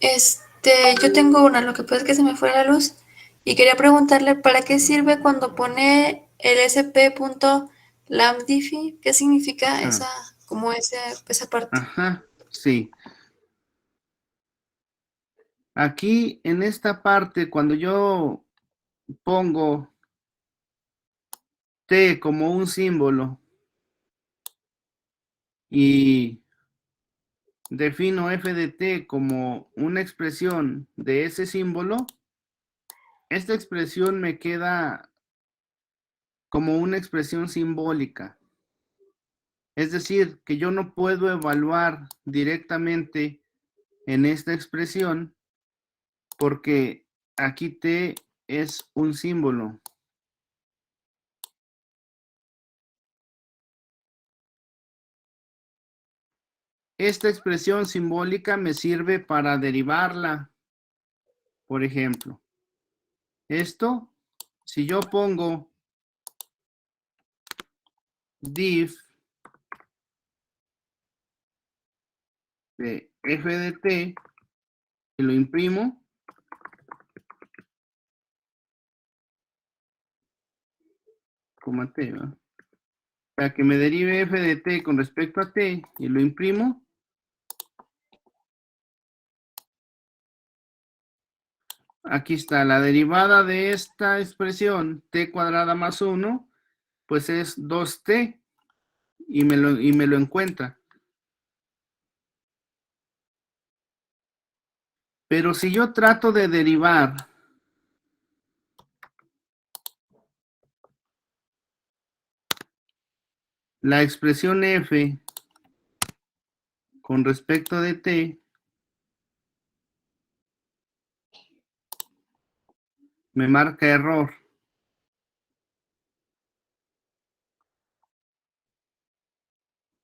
Yo tengo una, lo que pasa es que se me fue la luz y quería preguntarle para qué sirve cuando pone el sp.lambdify, ¿qué significa Ah, esa parte? ajá, sí. Aquí en esta parte, cuando yo pongo T como un símbolo y defino f de t como una expresión de ese símbolo, esta expresión me queda como una expresión simbólica. Es decir, que yo no puedo evaluar directamente en esta expresión porque aquí t es un símbolo. Esta expresión simbólica me sirve para derivarla. Por ejemplo, esto, si yo pongo diff de f de t y lo imprimo, coma t, ¿verdad? Para que me derive f de t con respecto a t y lo imprimo, aquí está la derivada de esta expresión t cuadrada más 1, pues es 2t y me lo encuentra. Pero si yo trato de derivar la expresión f con respecto de t, me marca error.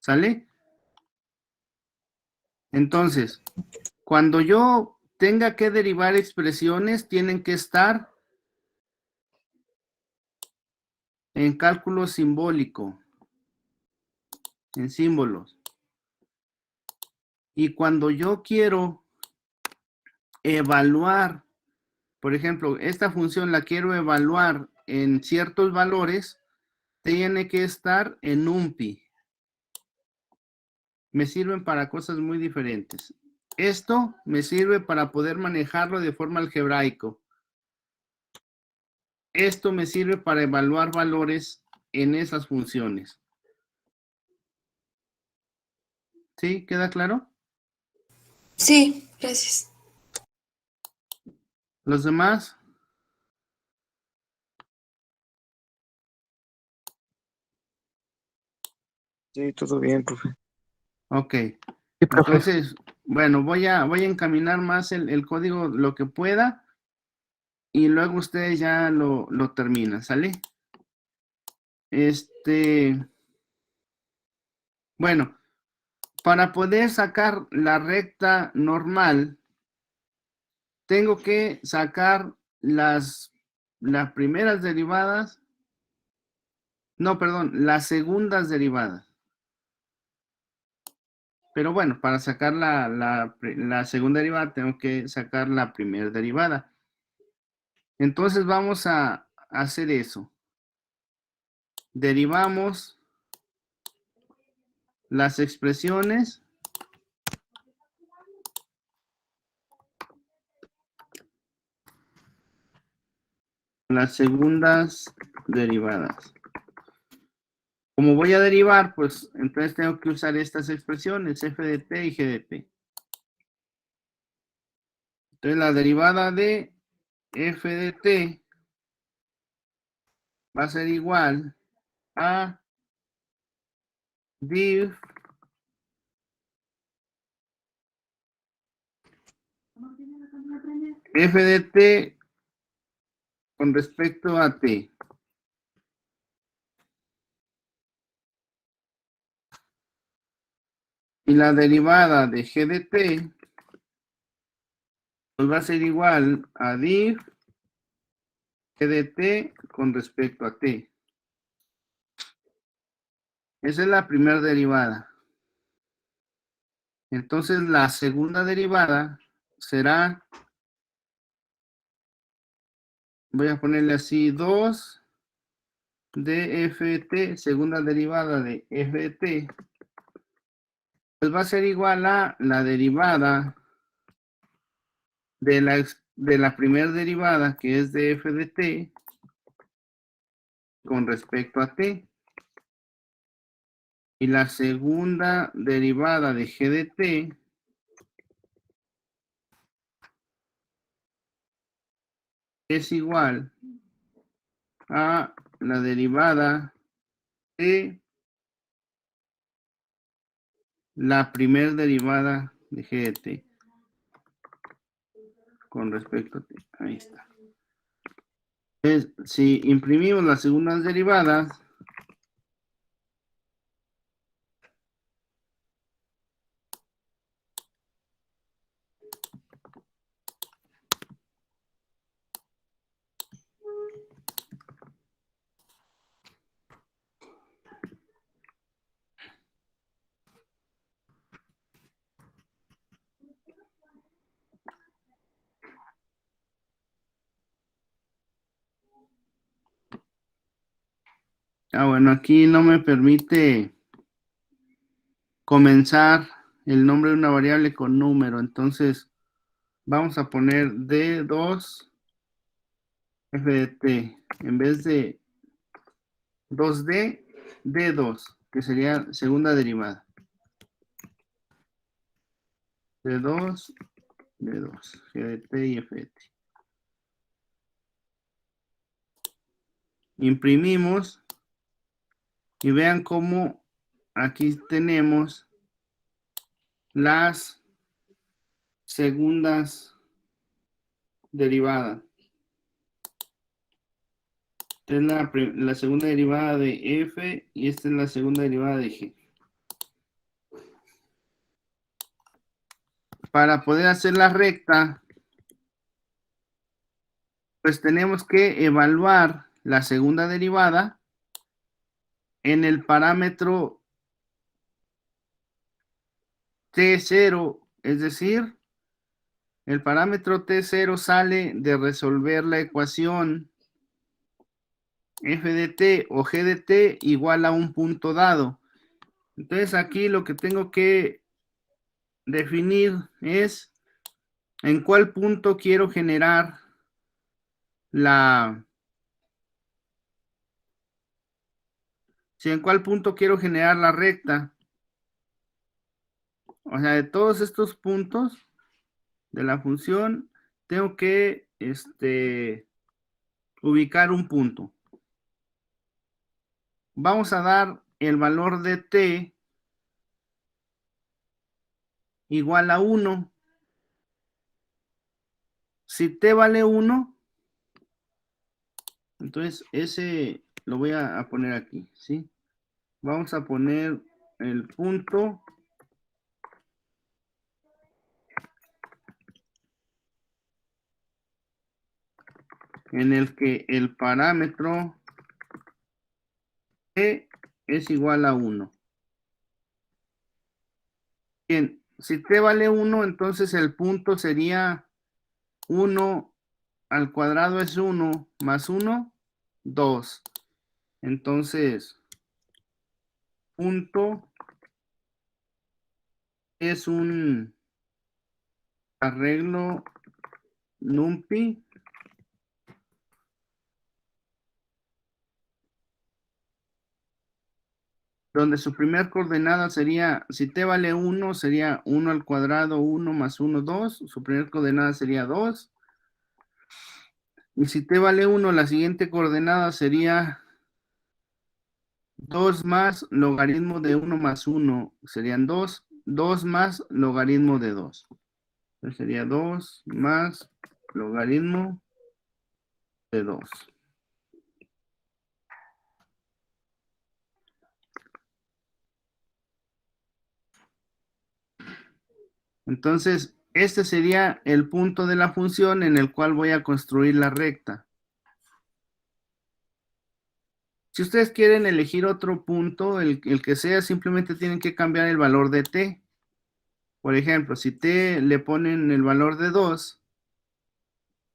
¿Sale? Entonces, cuando yo tenga que derivar expresiones, tienen que estar en cálculo simbólico, en símbolos. Y cuando yo quiero evaluar, por ejemplo, esta función la quiero evaluar en ciertos valores, tiene que estar en NumPy. Me sirven para cosas muy diferentes. Esto me sirve para poder manejarlo de forma algebraico. Esto me sirve para evaluar valores en esas funciones. ¿Sí? ¿Queda claro? Sí, gracias. ¿Los demás? Sí, todo bien, profe. Ok. Sí, profe. Entonces, bueno, voy a encaminar más el código lo que pueda y luego ustedes ya lo terminan, ¿sale? Bueno, para poder sacar la recta normal, tengo que sacar las primeras derivadas, no, perdón, las segundas derivadas. Pero bueno, para sacar la segunda derivada tengo que sacar la primera derivada. Entonces vamos a hacer eso. Derivamos las expresiones las segundas derivadas. Como voy a derivar, pues entonces tengo que usar estas expresiones, f de t y g de t. Entonces la derivada de f de t va a ser igual a div f de t con respecto a t. Y la derivada de g de t pues va a ser igual a div g de t con respecto a t. Esa es la primera derivada. Entonces la segunda derivada será, voy a ponerle así, 2 de f de t, segunda derivada de f de t, pues va a ser igual a la derivada de la primera derivada, que es de f de t, con respecto a t. Y la segunda derivada de g de t es igual a la derivada de la primera derivada de g de t con respecto a t. Ahí está. Entonces, si imprimimos las segundas derivadas, bueno, aquí no me permite comenzar el nombre de una variable con número, entonces vamos a poner D2 f de t en vez de 2D, D2, que sería segunda derivada. D2, D2, g de t y f de t. Imprimimos y vean cómo aquí tenemos las segundas derivadas. Esta es la segunda derivada de f y esta es la segunda derivada de g. Para poder hacer la recta, pues tenemos que evaluar la segunda derivada en el parámetro t0, es decir, el parámetro t0 sale de resolver la ecuación f de t o g de t igual a un punto dado. Entonces aquí lo que tengo que definir es en cuál punto quiero generar en cuál punto quiero generar la recta. O sea, de todos estos puntos de la función, tengo que ubicar un punto. Vamos a dar el valor de t igual a 1. Si t vale 1, entonces ese lo voy a poner aquí, ¿sí? Vamos a poner el punto en el que el parámetro t es igual a 1. Bien, si t vale 1, entonces el punto sería 1 al cuadrado es 1 más 1, 2. Entonces, punto es un arreglo NumPy donde su primer coordenada sería, si t vale 1, sería 1 al cuadrado, 1 más 1, 2. Su primer coordenada sería 2. Y si t vale 1, la siguiente coordenada sería 2 más logaritmo de 1 más 1. Serían 2. 2 más logaritmo de 2. Entonces sería 2 más logaritmo de 2. Entonces, este sería el punto de la función en el cual voy a construir la recta. Si ustedes quieren elegir otro punto, el que sea, simplemente tienen que cambiar el valor de t. Por ejemplo, si t le ponen el valor de 2,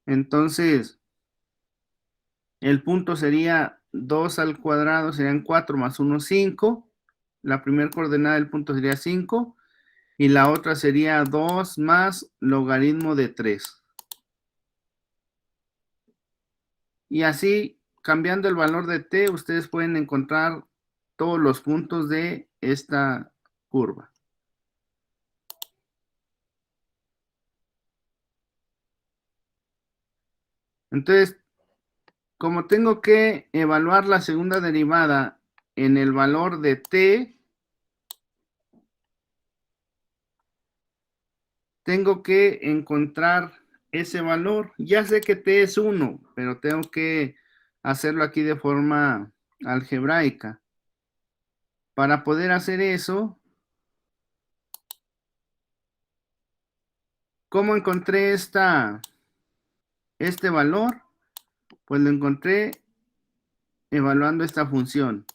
entonces el punto sería 2 al cuadrado, serían 4 más 1, 5. La primera coordenada del punto sería 5. Y la otra sería 2 más logaritmo de 3. Y así, cambiando el valor de t, ustedes pueden encontrar todos los puntos de esta curva. Entonces, como tengo que evaluar la segunda derivada en el valor de t, tengo que encontrar ese valor. Ya sé que t es 1, pero tengo que hacerlo aquí de forma algebraica. Para poder hacer eso, ¿cómo encontré este valor? Pues lo encontré evaluando esta función.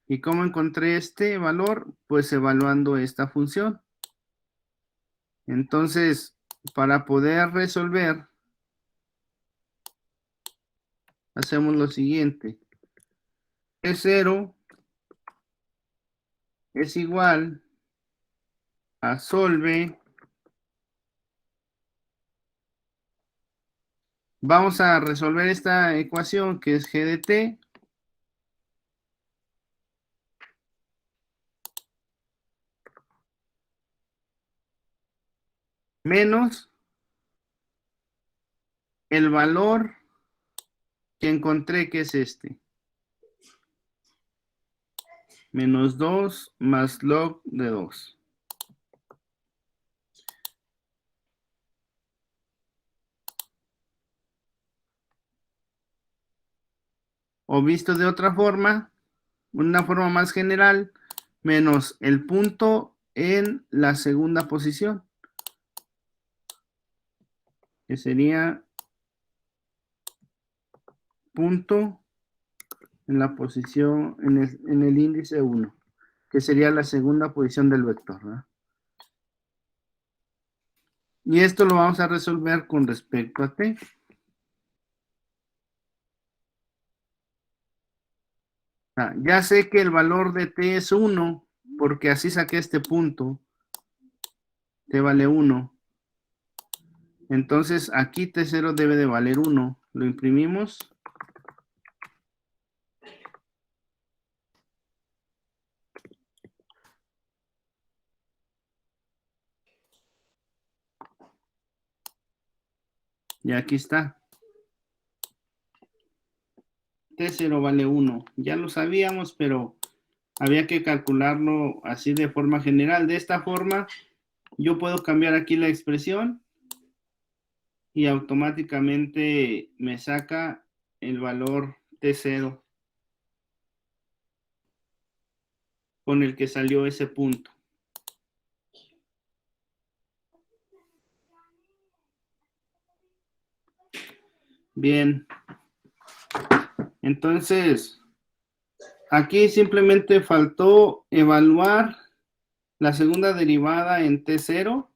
¿Y cómo encontré este valor? Pues evaluando esta función. Entonces, para poder resolver, hacemos lo siguiente. T0 es igual a solve. Vamos a resolver esta ecuación que es g de t menos el valor que encontré, que es este. Menos 2 más log de 2. O visto de otra forma, una forma más general, menos el punto en la segunda posición, que sería punto en la posición, en el índice 1, que sería la segunda posición del vector, ¿verdad? Y esto lo vamos a resolver con respecto a t. Ya sé que el valor de t es 1, porque así saqué este punto. T vale 1. Entonces aquí T0 debe de valer 1. Lo imprimimos. Y aquí está. T0 vale 1. Ya lo sabíamos, pero había que calcularlo así de forma general. De esta forma, yo puedo cambiar aquí la expresión y automáticamente me saca el valor T0 con el que salió ese punto. Bien. Entonces, aquí simplemente faltó evaluar la segunda derivada en T0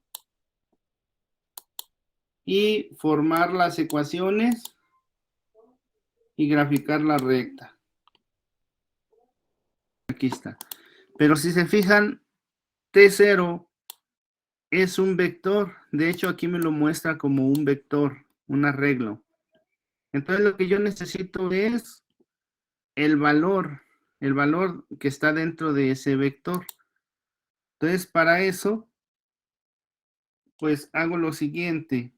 y formar las ecuaciones y graficar la recta. Aquí está. Pero si se fijan, T0 es un vector. De hecho, aquí me lo muestra como un vector, un arreglo. Entonces, lo que yo necesito es el valor que está dentro de ese vector. Entonces, para eso, pues hago lo siguiente.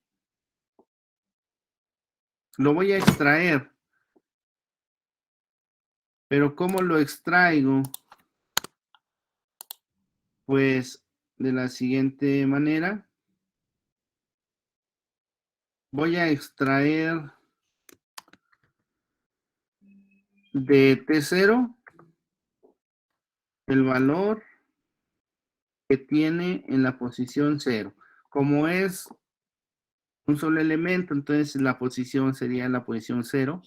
Lo voy a extraer. Pero ¿cómo lo extraigo? Pues de la siguiente manera. Voy a extraer de T0 el valor que tiene en la posición 0. Como es un solo elemento, entonces la posición sería la posición 0.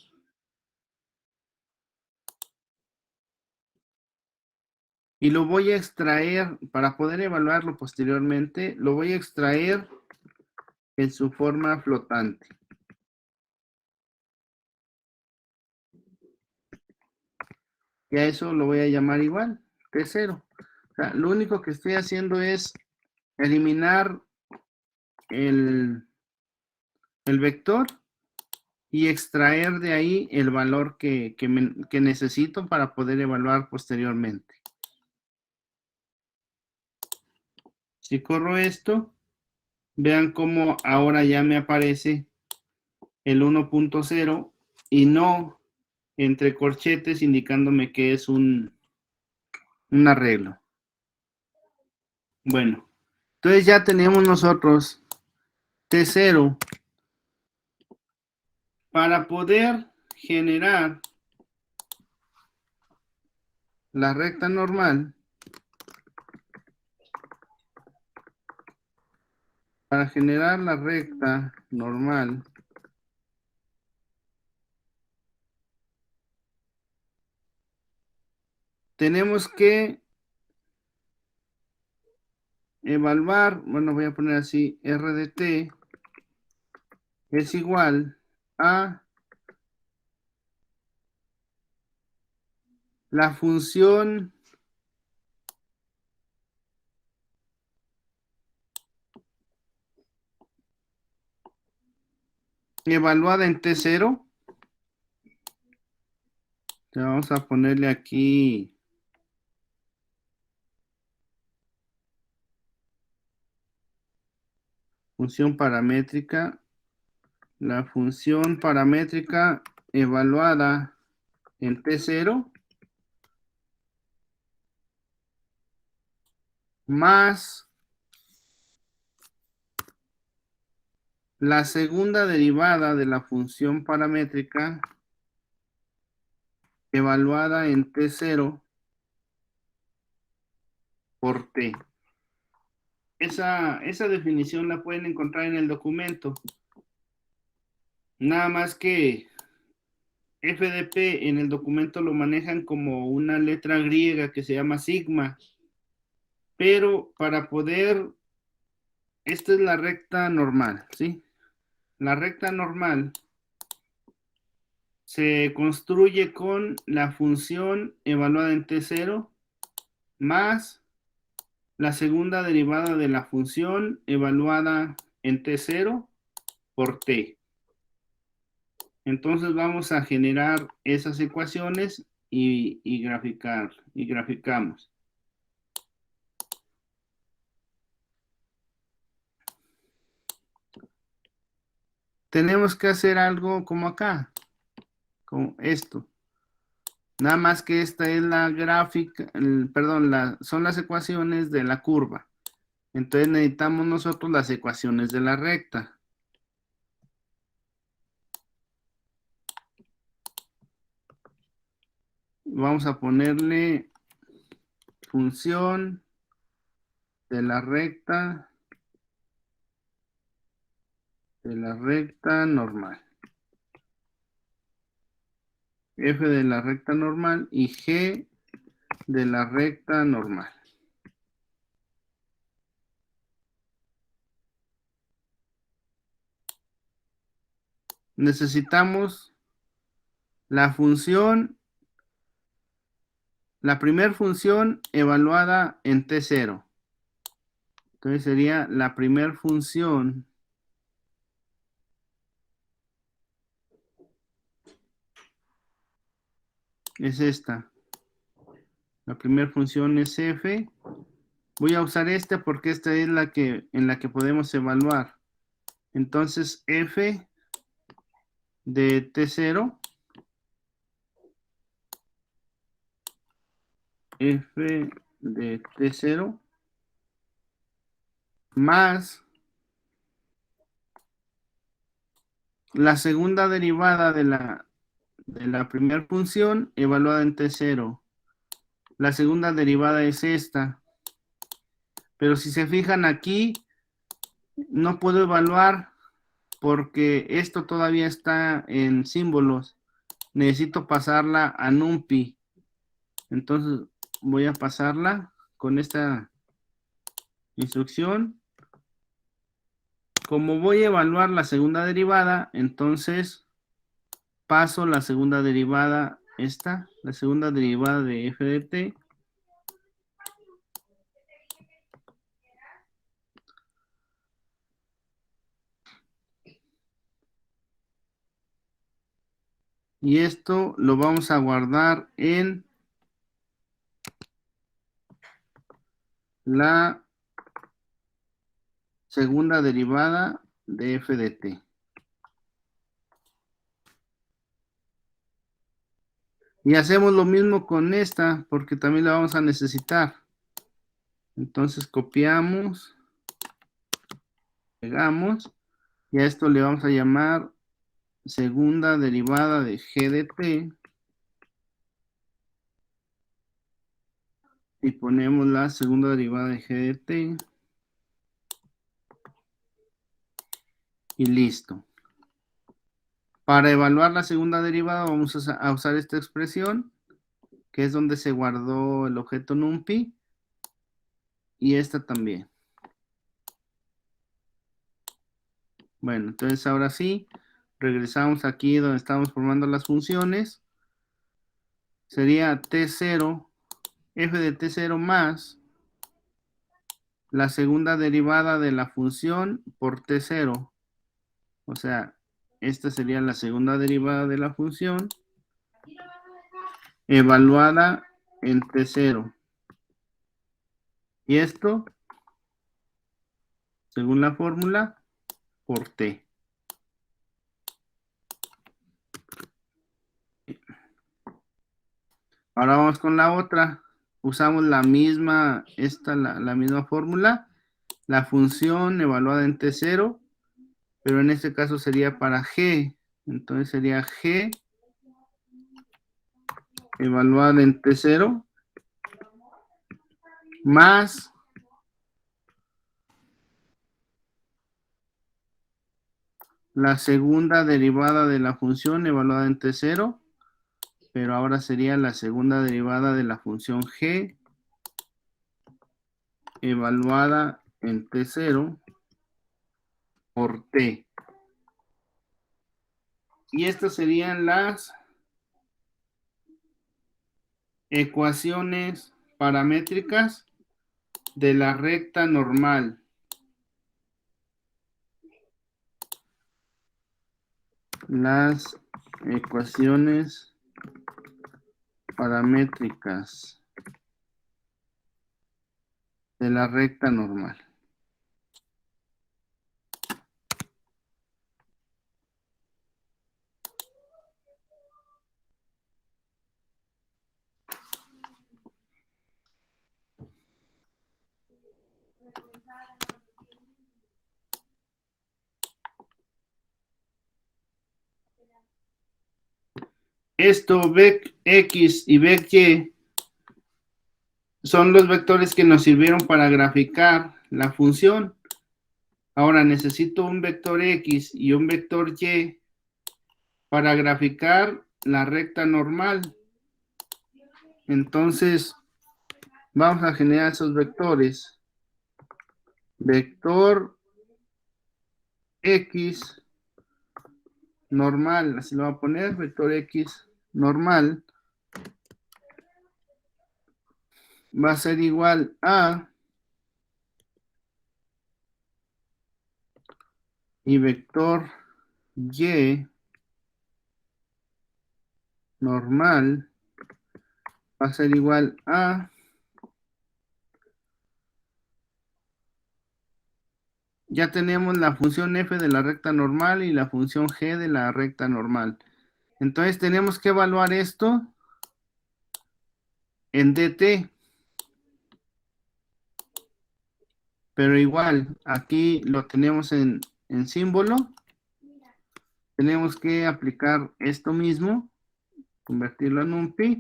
y lo voy a extraer para poder evaluarlo posteriormente. Lo voy a extraer en su forma flotante. Y a eso lo voy a llamar igual, T0. O sea, lo único que estoy haciendo es eliminar el vector y extraer de ahí el valor que necesito para poder evaluar posteriormente. Si corro esto, vean cómo ahora ya me aparece el 1.0 y no entre corchetes indicándome que es un arreglo. Bueno, entonces ya tenemos nosotros T0 para poder generar la recta normal. Para generar la recta normal, tenemos que evaluar, bueno, voy a poner así, R de t es igual a la función evaluada en T0. Vamos a ponerle aquí función paramétrica. La función paramétrica evaluada en T0 más la segunda derivada de la función paramétrica evaluada en T0 por T. Esa definición la pueden encontrar en el documento. Nada más que f de p en el documento lo manejan como una letra griega que se llama sigma. Pero para poder, esta es la recta normal, ¿sí? La recta normal se construye con la función evaluada en T0 más la segunda derivada de la función evaluada en T0 por T. Entonces vamos a generar esas ecuaciones y graficamos. Tenemos que hacer algo como acá, como esto. Nada más que esta es la gráfica, perdón, son las ecuaciones de la curva. Entonces necesitamos nosotros las ecuaciones de la recta. Vamos a ponerle función de la recta normal. F de la recta normal y G de la recta normal. Necesitamos la función, la primera función evaluada en T0. Entonces sería la primera función es esta. La primera función es f. Voy a usar esta porque esta es la que en la que podemos evaluar. Entonces f de T0, f de T0 más la segunda derivada de la primera función evaluada en T0. La segunda derivada es esta. Pero si se fijan aquí, no puedo evaluar porque esto todavía está en símbolos. Necesito pasarla a NumPy. Entonces voy a pasarla con esta instrucción. Como voy a evaluar la segunda derivada, entonces paso la segunda derivada, la segunda derivada de f de t. Y esto lo vamos a guardar en la segunda derivada de f de t. Y hacemos lo mismo con esta, porque también la vamos a necesitar. Entonces copiamos, pegamos, y a esto le vamos a llamar segunda derivada de g de t. Y ponemos la segunda derivada de g de t. Y listo. Para evaluar la segunda derivada vamos a usar esta expresión, que es donde se guardó el objeto NumPy. Y esta también. Bueno, entonces ahora sí, regresamos aquí donde estamos formando las funciones. Sería t0, f de t0 más la segunda derivada de la función por t0. O sea, esta sería la segunda derivada de la función evaluada en t0. Y esto, según la fórmula, por t. Ahora vamos con la otra. Usamos la misma, la misma fórmula. La función evaluada en t0, pero en este caso sería para g. Entonces sería g evaluada en t0 más la segunda derivada de la función evaluada en t0, pero ahora sería la segunda derivada de la función g evaluada en t0 por t. Y estas serían las ecuaciones paramétricas de la recta normal. Las ecuaciones paramétricas de la recta normal. Esto, vec x y vec y, son los vectores que nos sirvieron para graficar la función. Ahora necesito un vector x y un vector y para graficar la recta normal. Entonces, vamos a generar esos vectores. Vector x normal, así lo voy a poner, vector x normal va a ser igual a, y vector y normal va a ser igual a, ya tenemos la función f de la recta normal y la función g de la recta normal. Entonces tenemos que evaluar esto en dt. Pero igual, aquí lo tenemos en símbolo. Tenemos que aplicar esto mismo, convertirlo en NumPy.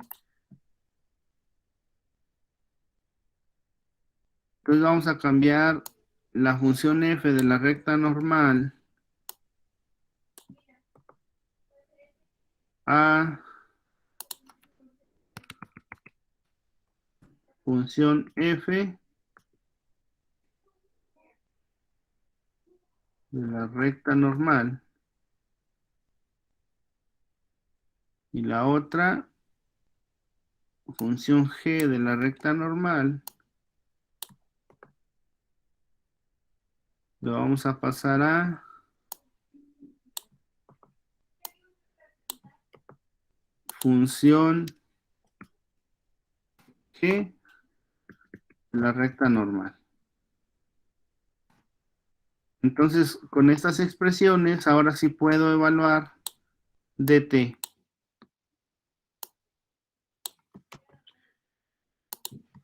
Entonces vamos a cambiar la función f de la recta normal a función f de la recta normal. Y la otra, función g de la recta normal, lo vamos a pasar a función g de la recta normal. Entonces, con estas expresiones, ahora sí puedo evaluar dt.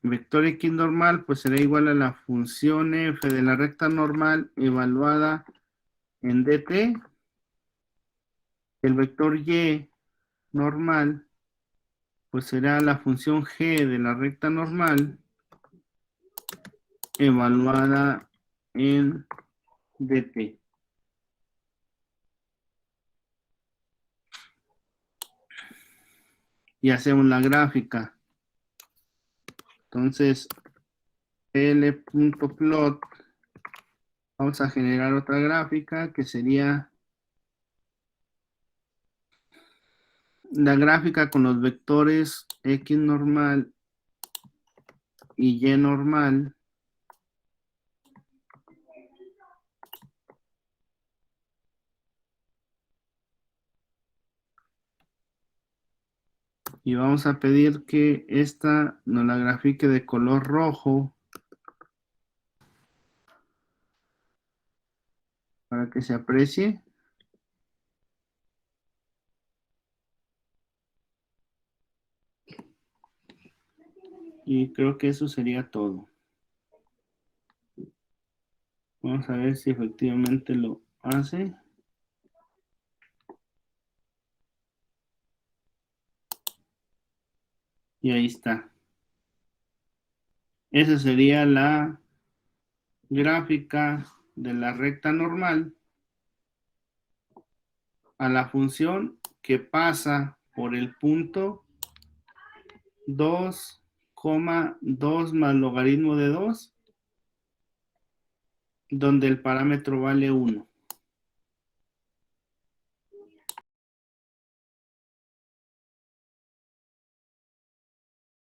Vector x normal, pues será igual a la función f de la recta normal evaluada en dt. El vector y normal, pues será la función g de la recta normal evaluada en dt. Y hacemos la gráfica. Entonces, l.plot, vamos a generar otra gráfica que sería la gráfica con los vectores x normal y y normal. Y vamos a pedir que esta nos la grafique de color rojo para que se aprecie. Y creo que eso sería todo. Vamos a ver si efectivamente lo hace. Y ahí está. Esa sería la gráfica de la recta normal a la función que pasa por el punto 2,2 más logaritmo de 2, donde el parámetro vale 1.